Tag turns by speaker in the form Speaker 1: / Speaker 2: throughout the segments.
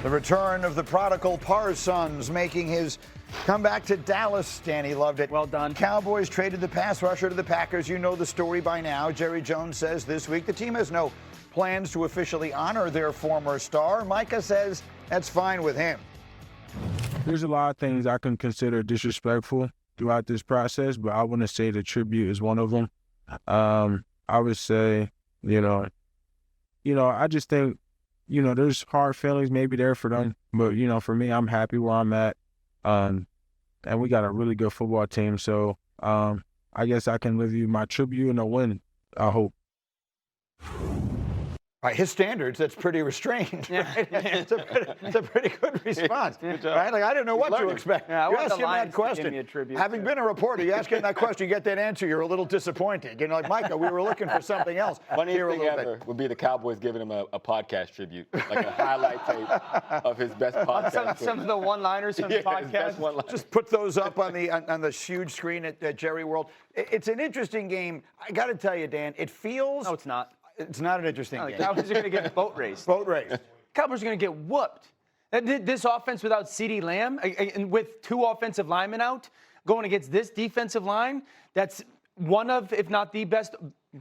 Speaker 1: The return of the prodigal Parsons making his comeback to Dallas. Danny loved it.
Speaker 2: Well done.
Speaker 1: Cowboys traded the pass rusher to the Packers. You know the story by now. Jerry Jones says this week the team has no plans to officially honor their former star. Micah says that's fine with him.
Speaker 3: There's a lot of things I can consider disrespectful throughout this process, but I wouldn't say the tribute is one of them. I would say, I just think, there's hard feelings maybe there for them, but, for me, I'm happy where I'm at. And we got a really good football team. So I guess I can give you my tribute and a win, I hope.
Speaker 1: By his standards, that's pretty restrained. Right? It's a pretty good response. Right? Like, I didn't know what to expect.
Speaker 2: Yeah,
Speaker 1: you ask him that question. Having been a reporter, you ask him that question, you get that answer, you're a little disappointed. Like, Micah, we were looking for something else.
Speaker 4: Funniest thing ever would be the Cowboys giving him a podcast tribute, like a highlight tape of his best podcast.
Speaker 2: Some of the one-liners from the podcast.
Speaker 1: Just put those up on the huge screen at Jerry World. It's an interesting game. I got to tell you, Dan, it feels...
Speaker 2: No, it's not.
Speaker 1: It's not an interesting game.
Speaker 2: The Cowboys are going to get boat raced.
Speaker 1: Boat raced.
Speaker 2: Cowboys are going to get whooped. This offense without CeeDee Lamb and with two offensive linemen out going against this defensive line, that's one of, if not the best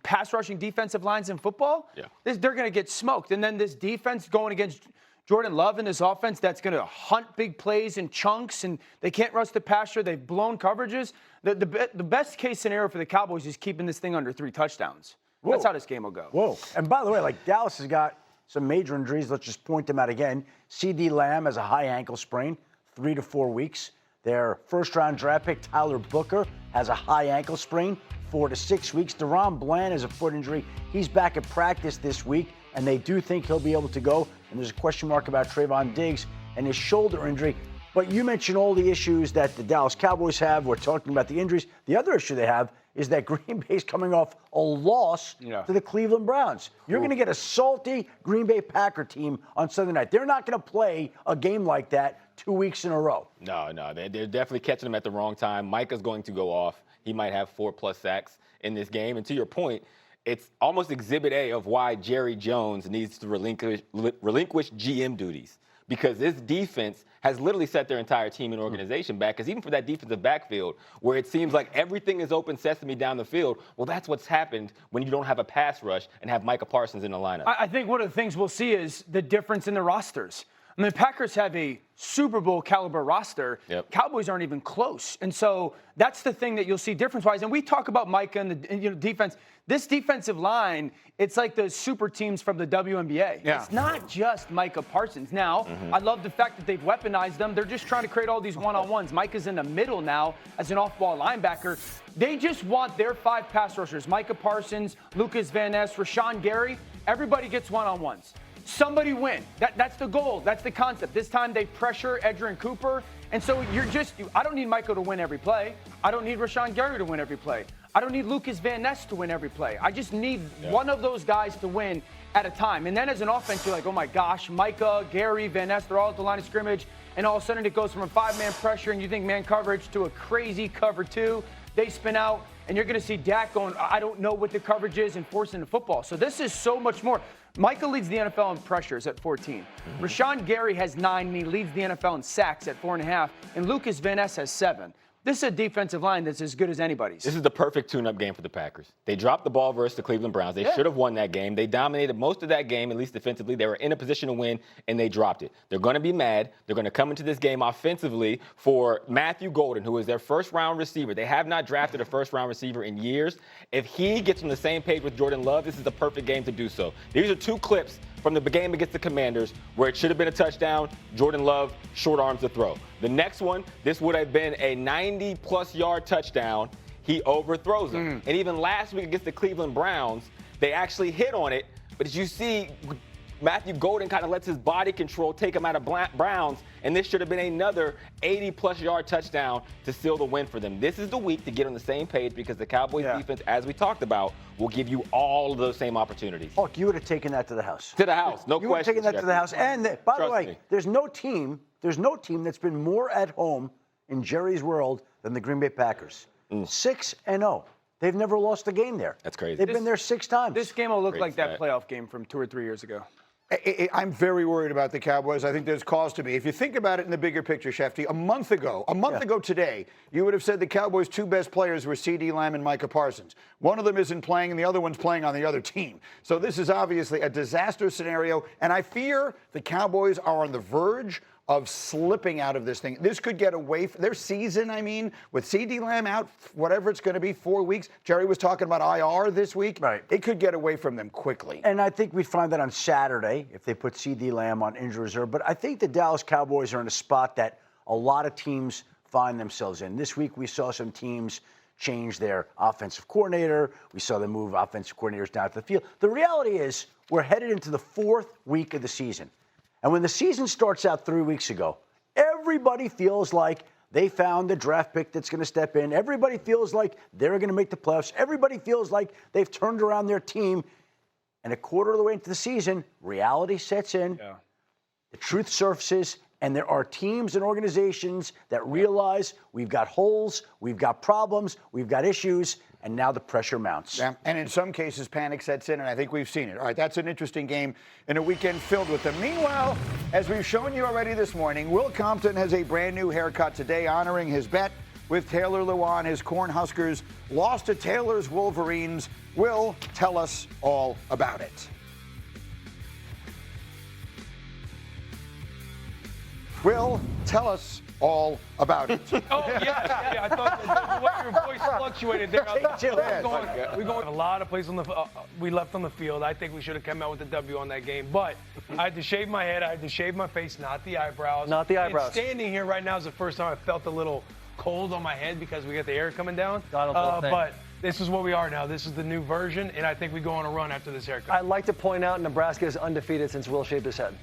Speaker 2: pass rushing defensive lines in football.
Speaker 4: Yeah.
Speaker 2: They're going to get smoked. And then this defense going against Jordan Love and this offense that's going to hunt big plays in chunks, and they can't rush the passer. They've blown coverages. The best case scenario for the Cowboys is keeping this thing under 3 touchdowns.
Speaker 5: Whoa.
Speaker 2: That's how this game will go.
Speaker 5: Whoa. And by the way, Dallas has got some major injuries. Let's just point them out again. CeeDee Lamb has a high ankle sprain, 3 to 4 weeks. Their first-round draft pick, Tyler Booker, has a high ankle sprain, 4 to 6 weeks. Deron Bland has a foot injury. He's back at practice this week, and they do think he'll be able to go. And there's a question mark about Trayvon Diggs and his shoulder injury. But you mentioned all the issues that the Dallas Cowboys have. We're talking about the injuries. The other issue they have is that Green Bay's coming off a loss to the Cleveland Browns. You're going to get a salty Green Bay Packer team on Sunday night. They're not going to play a game like that 2 weeks in a row.
Speaker 4: No, they're definitely catching them at the wrong time. Micah's going to go off. He might have 4+ sacks in this game. And to your point, it's almost exhibit A of why Jerry Jones needs to relinquish GM duties. Because this defense has literally set their entire team and organization back. Because even for that defensive backfield, where it seems like everything is open sesame down the field, well, that's what's happened when you don't have a pass rush and have Micah Parsons in the lineup.
Speaker 2: I think one of the things we'll see is the difference in the rosters. I mean, the Packers have a Super Bowl caliber roster.
Speaker 4: Yep.
Speaker 2: Cowboys aren't even close. And so that's the thing that you'll see difference-wise. And we talk about Micah and the defense. This defensive line, it's like the super teams from the WNBA.
Speaker 1: Yeah.
Speaker 2: It's not just Micah Parsons. Now, I love the fact that they've weaponized them. They're just trying to create all these one-on-ones. Micah's in the middle now as an off-ball linebacker. They just want their 5 pass rushers, Micah Parsons, Lucas Van Ness, Rashawn Gary. Everybody gets one-on-ones. Somebody win. That's the goal. That's the concept. This time they pressure Edgerrin Cooper. And so I don't need Michael to win every play. I don't need Rashawn Gary to win every play. I don't need Lucas Van Ness to win every play. I just need one of those guys to win at a time. And then as an offense, you're like, oh my gosh, Micah, Gary, Van Ness, they're all at the line of scrimmage. And all of a sudden it goes from a 5-man pressure and you think man coverage to a crazy cover 2. They spin out. And you're going to see Dak going, I don't know what the coverage is, and forcing the football. So this is so much more. Micah leads the NFL in pressures at 14. Rashawn Gary has 9, and he leads the NFL in sacks at 4.5. And Lucas Van Ness has 7. This is a defensive line that's as good as anybody's.
Speaker 4: This is the perfect tune-up game for the Packers. They dropped the ball versus the Cleveland Browns. They should have won that game. They dominated most of that game, at least defensively. They were in a position to win, and they dropped it. They're going to be mad. They're going to come into this game offensively for Matthew Golden, who is their first-round receiver. They have not drafted a first-round receiver in years. If he gets on the same page with Jordan Love, this is the perfect game to do so. These are 2 clips from the game against the Commanders where it should have been a touchdown. Jordan Love, short arms to throw. The next one, this would have been a 90-plus yard touchdown. He overthrows him. And even last week against the Cleveland Browns, they actually hit on it. But as you see, Matthew Golden kind of lets his body control take him out of Browns, and this should have been another 80-plus yard touchdown to seal the win for them. This is the week to get on the same page because the Cowboys defense, as we talked about, will give you all of those same opportunities.
Speaker 5: Look, you would have taken that to the house.
Speaker 4: To the house, no question.
Speaker 5: You would have taken that to the house. And by the way, there's no team that's been more at home in Jerry's world than the Green Bay Packers. 6-0. They've never lost a game there.
Speaker 4: That's crazy.
Speaker 5: They've been there 6 times.
Speaker 2: This game will look
Speaker 4: Great
Speaker 2: like that
Speaker 4: stat.
Speaker 2: playoff game from 2 or 3 years ago.
Speaker 1: I'm very worried about the Cowboys. I think there's cause to be. If you think about it in the bigger picture, Shefty, a month ago today, you would have said the Cowboys' two best players were C.D. Lamb and Micah Parsons. One of them isn't playing, and the other one's playing on the other team. So this is obviously a disaster scenario, and I fear the Cowboys are on the verge of slipping out of this thing. This could get away from their season, with C.D. Lamb out, whatever it's going to be, 4 weeks. Jerry was talking about IR this week.
Speaker 5: Right.
Speaker 1: It could get away from them quickly.
Speaker 5: And I think we find that on Saturday if they put C.D. Lamb on injury reserve. But I think the Dallas Cowboys are in a spot that a lot of teams find themselves in. This week we saw some teams change their offensive coordinator. We saw them move offensive coordinators down to the field. The reality is we're headed into the 4th week of the season. And when the season starts out 3 weeks ago, everybody feels like they found the draft pick that's going to step in. Everybody feels like they're going to make the playoffs. Everybody feels like they've turned around their team. And a quarter of the way into the season, reality sets in. Yeah. The truth surfaces, and there are teams and organizations that realize we've got holes, we've got problems, we've got issues, and now the pressure mounts.
Speaker 1: Yeah, and in some cases, panic sets in, and I think we've seen it. All right, that's an interesting game in a weekend filled with them. Meanwhile, as we've shown you already this morning, Will Compton has a brand new haircut today, honoring his bet with Taylor Lewan. His Cornhuskers lost to Taylor's Wolverines. Will, tell us all about it. Will, tell us all about it.
Speaker 6: Oh, yeah. I thought the way your voice fluctuated there. We going a lot of plays on we left on the field. I think we should have come out with the W on that game. But I had to shave my head. I had to shave my face, not the eyebrows.
Speaker 7: Not the eyebrows.
Speaker 6: And standing here right now is the first time I felt a little cold on my head because we got the air coming down. But this is what we are now. This is the new version, and I think we go on a run after this haircut.
Speaker 7: I'd like to point out Nebraska is undefeated since Will shaved his head.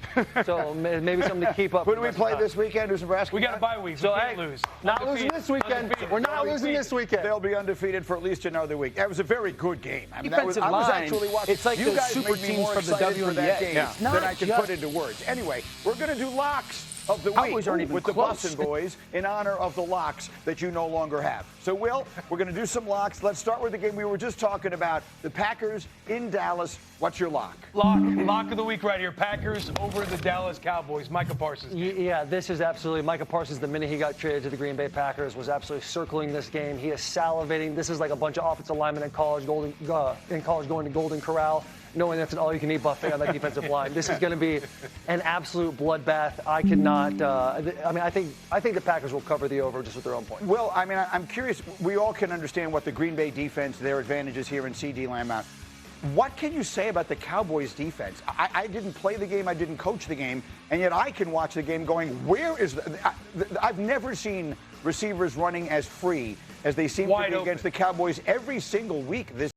Speaker 7: So maybe something to keep up.
Speaker 1: Who do we play this weekend? Who's Nebraska?
Speaker 6: We got a bye week, so we can't lose.
Speaker 7: Not losing this weekend.
Speaker 6: Undefeated.
Speaker 7: We're not losing this weekend.
Speaker 1: They'll be undefeated for at least another week. That was a very good game. I
Speaker 2: Defensive
Speaker 1: was
Speaker 2: line,
Speaker 1: actually watching.
Speaker 2: it's like
Speaker 1: you
Speaker 2: the
Speaker 1: guys
Speaker 2: super
Speaker 1: made me
Speaker 2: teams
Speaker 1: more
Speaker 2: from the
Speaker 1: excited for that
Speaker 2: WNBA.
Speaker 1: game
Speaker 2: It's not
Speaker 1: than I can
Speaker 2: just-
Speaker 1: put into words. Anyway, we're going to do locks of the
Speaker 2: Cowboys
Speaker 1: week
Speaker 2: aren't even
Speaker 1: with the
Speaker 2: close.
Speaker 1: Bussin' Boys in honor of the locks that you no longer have. So, Will, we're going to do some locks. Let's start with the game we were just talking about, the Packers in Dallas. What's your lock?
Speaker 6: Lock of the week right here. Packers over the Dallas Cowboys. Micah Parsons.
Speaker 7: Yeah, this is absolutely Micah Parsons. The minute he got traded to the Green Bay Packers, was absolutely circling this game. He is salivating. This is like a bunch of offensive linemen in college going to Golden Corral, knowing that's an all-you-can-eat buffet on that defensive line. This is going to be an absolute bloodbath. I cannot. I think the Packers will cover the over just with their own point.
Speaker 1: Well, I'm curious. We all can understand what the Green Bay defense, their advantages here in C.D. Lamb out. What can you say about the Cowboys defense? I didn't play the game, I didn't coach the game, and yet I can watch the game going, where is I've never seen receivers running as free as they seem to be against the Cowboys every single week this